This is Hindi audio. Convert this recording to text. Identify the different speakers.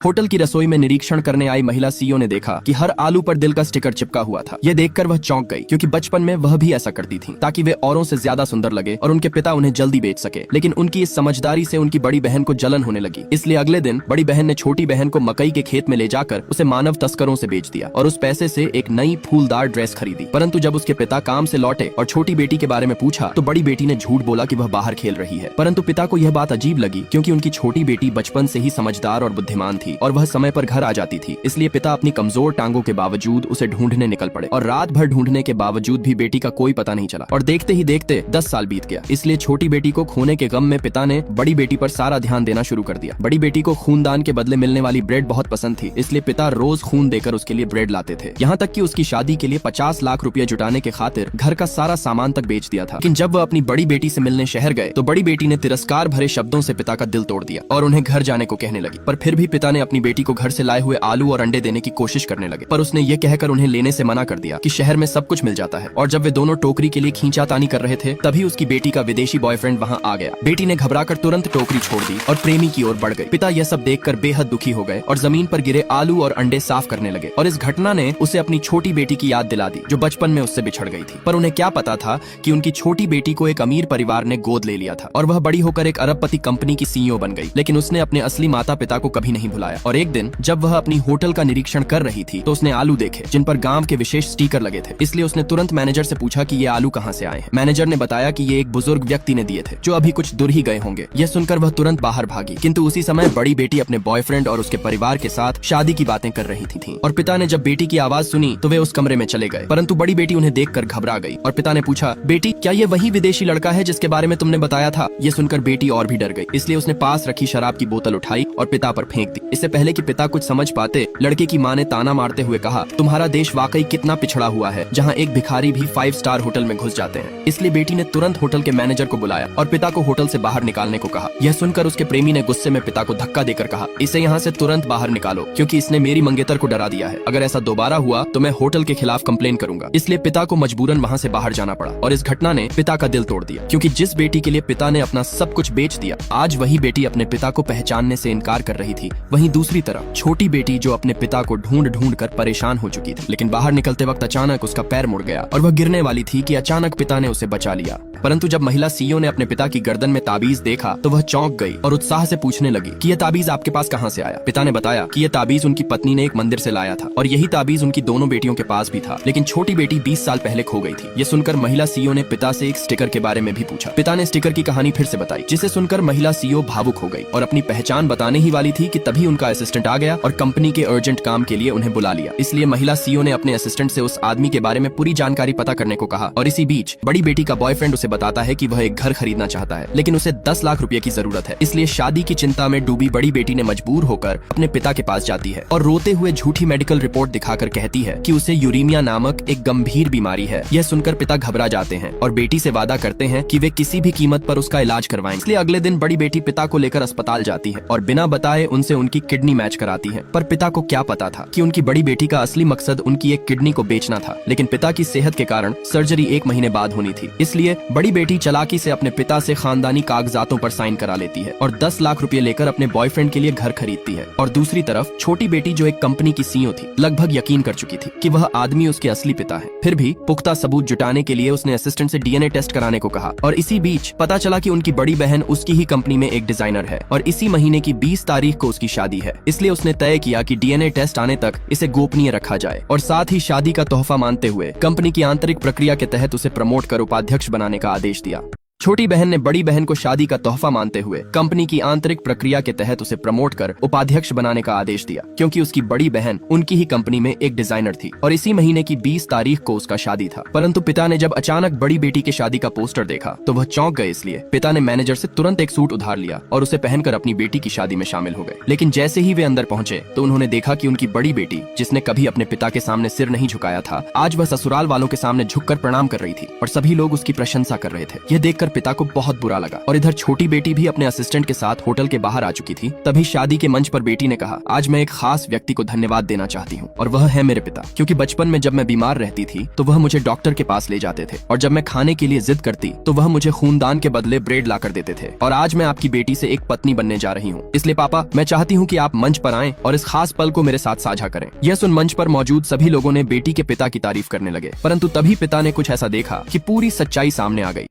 Speaker 1: होटल की रसोई में निरीक्षण करने आई महिला सीईओ ने देखा कि हर आलू पर दिल का स्टिकर चिपका हुआ था। यह देखकर वह चौंक गई, क्योंकि बचपन में वह भी ऐसा करती थी ताकि वे औरों से ज्यादा सुंदर लगे और उनके पिता उन्हें जल्दी बेच सके। लेकिन उनकी इस समझदारी से उनकी बड़ी बहन को जलन होने लगी। इसलिए अगले दिन बड़ी बहन ने छोटी बहन को मकई के खेत में ले जाकर उसे मानव तस्करों से बेच दिया और उस पैसे से एक नई फूलदार ड्रेस खरीदी। परंतु जब उसके पिता काम से लौटे और छोटी बेटी के बारे में पूछा तो बड़ी बेटी ने झूठ बोला कि वह बाहर खेल रही है। परंतु पिता को यह बात अजीब लगी, क्योंकि उनकी छोटी बेटी बचपन से ही समझदार और बुद्धिमान थी और वह समय पर घर आ जाती थी। इसलिए पिता अपनी कमजोर टांगों के बावजूद उसे ढूंढने निकल पड़े और रात भर ढूंढने के बावजूद भी बेटी का कोई पता नहीं चला और देखते ही देखते 10 साल बीत गया। इसलिए छोटी बेटी को खोने के गम में पिता ने बड़ी बेटी पर सारा ध्यान देना शुरू कर दिया। बड़ी बेटी को खूनदान के बदले मिलने वाली ब्रेड बहुत पसंद थी, इसलिए पिता रोज खून देकर उसके लिए ब्रेड लाते थे। यहाँ तक कि उसकी शादी के लिए 50 लाख रुपया जुटाने के खातिर घर का सारा सामान तक बेच दिया था। लेकिन जब वह अपनी बड़ी बेटी से मिलने शहर गए तो बड़ी बेटी ने तिरस्कार भरे शब्दों से पिता का दिल तोड़ दिया और उन्हें घर जाने को कहने लगी। पर फिर भी पिता ने अपनी बेटी को घर से लाए हुए आलू और अंडे देने की कोशिश करने लगे, पर उसने ये कहकर उन्हें लेने से मना कर दिया कि शहर में सब कुछ मिल जाता है। और जब वे दोनों टोकरी के लिए खींचातानी कर रहे थे तभी उसकी बेटी का विदेशी बॉयफ्रेंड वहाँ आ गया। बेटी ने घबराकर तुरंत टोकरी छोड़ दी और प्रेमी की ओर बढ़ गई। पिता यह सब देखकर बेहद दुखी हो गए और जमीन पर गिरे आलू और अंडे साफ करने लगे। और इस घटना ने उसे अपनी छोटी बेटी की याद दिला दी जो बचपन में उससे बिछड़ गई थी। पर उन्हें क्या पता था कि उनकी छोटी बेटी को एक अमीर परिवार ने गोद ले लिया था और वह बड़ी होकर एक अरबपति कंपनी की सीईओ बन गई। लेकिन उसने अपने असली माता पिता को कभी नहीं भुलाया। और एक दिन जब वह अपनी होटल का निरीक्षण कर रही थी तो उसने आलू देखे जिन पर गांव के विशेष स्टिकर लगे थे। इसलिए उसने तुरंत मैनेजर से पूछा कि ये आलू कहां से आए हैं। मैनेजर ने बताया कि ये एक बुजुर्ग व्यक्ति ने दिए थे जो अभी कुछ दूर ही गए होंगे। यह सुनकर वह तुरंत बाहर भागी, किंतु उसी समय बड़ी बेटी अपने बॉयफ्रेंड और उसके परिवार के साथ शादी की बातें कर रही थी। और पिता ने जब बेटी की आवाज सुनी तो वे उस कमरे में चले गए। परंतु बड़ी बेटी उन्हें देखकर घबरा गई और पिता ने पूछा, बेटी क्या ये वही विदेशी लड़का है जिसके बारे में तुमने बताया था? ये सुनकर बेटी और भी डर गई। इसलिए उसने पास रखी शराब की बोतल उठाई और पिता पर फेंक दी। इससे पहले कि पिता कुछ समझ पाते, लड़के की माँ ने ताना मारते हुए कहा, तुम्हारा देश वाकई कितना पिछड़ा हुआ है जहाँ एक भिखारी भी 5 स्टार होटल में घुस जाते हैं। इसलिए बेटी ने तुरंत होटल के मैनेजर को बुलाया और पिता को होटल से बाहर निकालने को कहा। यह सुनकर उसके प्रेमी ने गुस्से में पिता को धक्का देकर कहा, इसे यहाँ से तुरंत बाहर निकालो, क्योंकि इसने मेरी मंगेतर को डरा दिया है। अगर ऐसा दोबारा हुआ तो मैं होटल के खिलाफ कंप्लेन करूंगा। इसलिए पिता को मजबूरन वहाँ से बाहर जाना पड़ा और इस घटना ने पिता का दिल तोड़ दिया, क्योंकि जिस बेटी के लिए पिता ने अपना सब कुछ बेच दिया, आज वही बेटी अपने पिता को पहचानने से इनकार कर रही थी। वहीं दूसरी तरफ छोटी बेटी जो अपने पिता को ढूंढ ढूंढ कर परेशान हो चुकी थी, लेकिन बाहर निकलते वक्त अचानक उसका पैर मुड़ गया और वह गिरने वाली थी कि अचानक पिता ने उसे बचा लिया। परंतु जब महिला सीईओ ने अपने पिता की गर्दन में ताबीज देखा तो वह चौंक गई और उत्साह से पूछने लगी कि यह ताबीज आपके पास कहां से आया? पिता ने बताया कि यह ताबीज उनकी पत्नी ने एक मंदिर से लाया था और यही ताबीज उनकी दोनों बेटियों के पास भी था, लेकिन छोटी बेटी 20 साल पहले खो गई थी। यह सुनकर महिला सीईओ ने पिता से एक स्टिकर के बारे में भी पूछा। पिता ने स्टिकर की कहानी फिर से बताई, जिसे सुनकर महिला सीईओ भावुक हो गई और अपनी पहचान बताने ही वाली थी कि तभी उनका असिस्टेंट आ गया और कंपनी के अर्जेंट काम के लिए उन्हें बुला लिया। इसलिए महिला सीईओ ने अपने असिस्टेंट से उस आदमी के बारे में पूरी जानकारी पता करने को कहा। और इसी बीच बड़ी बेटी का बॉयफ्रेंड उसे बताता है कि वह घर खरीदना चाहता है, लेकिन उसे 10 लाख रुपए की जरूरत है। इसलिए शादी की चिंता में डूबी बड़ी बेटी ने मजबूर होकर अपने पिता के पास जाती है और रोते हुए झूठी मेडिकल रिपोर्ट दिखाकर कहती है कि उसे यूरेमिया नामक एक गंभीर बीमारी है। यह सुनकर पिता घबरा जाते हैं और बेटी से वादा करते हैं कि वे किसी भी कीमत पर उसका इलाज करवाएंगे। इसलिए अगले दिन बड़ी बेटी पिता को लेकर अस्पताल जाती है और बिना बताए उनसे उनकी किडनी मैच कराती है। पर पिता को क्या पता था कि उनकी बड़ी बेटी का असली मकसद उनकी एक किडनी को बेचना था। लेकिन पिता की सेहत के कारण सर्जरी 1 महीने बाद होनी थी। इसलिए बड़ी बेटी चालाकी से अपने पिता से खानदानी कागजातों पर साइन करा लेती है और 10 लाख रुपए लेकर अपने बॉयफ्रेंड के लिए घर खरीदती है। और दूसरी तरफ छोटी बेटी जो एक कंपनी की सीईओ थी, लगभग यकीन कर चुकी थी कि वह आदमी उसके असली पिता है। फिर भी पुख्ता सबूत जुटाने के लिए उसने असिस्टेंट से डीएनए टेस्ट कराने को कहा। और इसी बीच पता चला कि उनकी बड़ी बहन उसकी ही कंपनी में एक डिजाइनर है और इसी महीने की 20 तारीख को उसकी शादी है। इसलिए उसने तय किया कि डीएनए टेस्ट आने तक इसे गोपनीय रखा जाए और साथ ही शादी का तोहफा मानते हुए कंपनी की आंतरिक प्रक्रिया के तहत उसे प्रमोट कर उपाध्यक्ष बनाने का आदेश दिया। छोटी बहन ने बड़ी बहन को शादी का तोहफा मानते हुए कंपनी की आंतरिक प्रक्रिया के तहत उसे प्रमोट कर उपाध्यक्ष बनाने का आदेश दिया, क्योंकि उसकी बड़ी बहन उनकी ही कंपनी में एक डिजाइनर थी और इसी महीने की 20 तारीख को उसका शादी था। परंतु पिता ने जब अचानक बड़ी बेटी की शादी का पोस्टर देखा तो वह चौंक गए। इसलिए पिता ने मैनेजर से तुरंत एक सूट उधार लिया और उसे पहनकर अपनी बेटी की शादी में शामिल हो गए। लेकिन जैसे ही वे अंदर पहुंचे तो उन्होंने देखा कि उनकी बड़ी बेटी, जिसने कभी अपने पिता के सामने सिर नहीं झुकाया था, आज वह ससुराल वालों के सामने झुककर प्रणाम कर रही थी और सभी लोग उसकी प्रशंसा कर रहे थे। यह देखकर पिता को बहुत बुरा लगा। और इधर छोटी बेटी भी अपने असिस्टेंट के साथ होटल के बाहर आ चुकी थी। तभी शादी के मंच पर बेटी ने कहा, आज मैं एक खास व्यक्ति को धन्यवाद देना चाहती हूँ और वह है मेरे पिता, क्योंकि बचपन में जब मैं बीमार रहती थी तो वह मुझे डॉक्टर के पास ले जाते थे और जब मैं खाने के लिए जिद करती तो वह मुझे खूनदान के बदले ब्रेड ला कर देते थे। और आज मैं आपकी बेटी से एक पत्नी बनने जा रही हूँ, इसलिए पापा मैं चाहती हूँ कि आप मंच पर आएं और इस खास पल को मेरे साथ साझा करें। यह सुन मंच पर मौजूद सभी लोगों ने बेटी के पिता की तारीफ करने लगे, परंतु तभी पिता ने कुछ ऐसा देखा कि पूरी सच्चाई सामने आ गई।